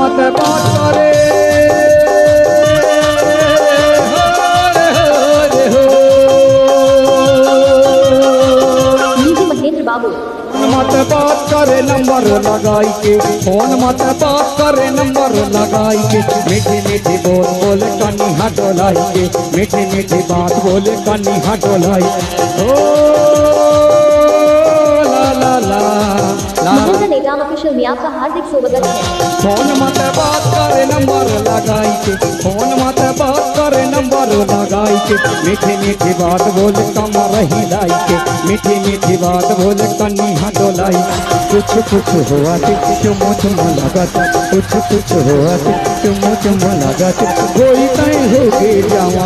मत बात करे महेंद्र बाबू मत बात करे नंबर लगाई के फोन मत बात करे नंबर लगाई के मीठी मीठी बोल बोले कनी हटोलाई के मीठी मीठी बात बोले कनी हटोलाई ओ ला ला ला ला महेंद्र नेता ऑफिशियल में आपका हार्दिक स्वागत है। फोन मत बात करे नंबर लगाई के फोन मत बात करे नंबर लगाई के मीठी मीठी बात बोले कमर हिलाई के मीठी मीठी बात बोले कनी हटोलाई कुछ कुछ हुआ चुमो चुमो लगत कुछ कुछ हुआ चुमो चुमो लगत कोई तय हो के जावा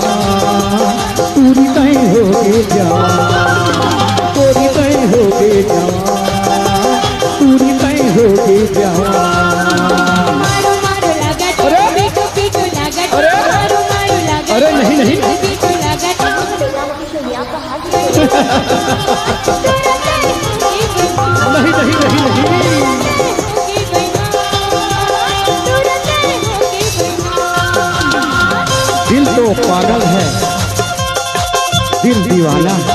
पूरी तय हो के जावा कोई तय हो के जावा पूरी तय हो के जावा अरे नहीं नहीं नहीं नहीं नहीं नहीं दिल तो पागल है दिल दीवाना है।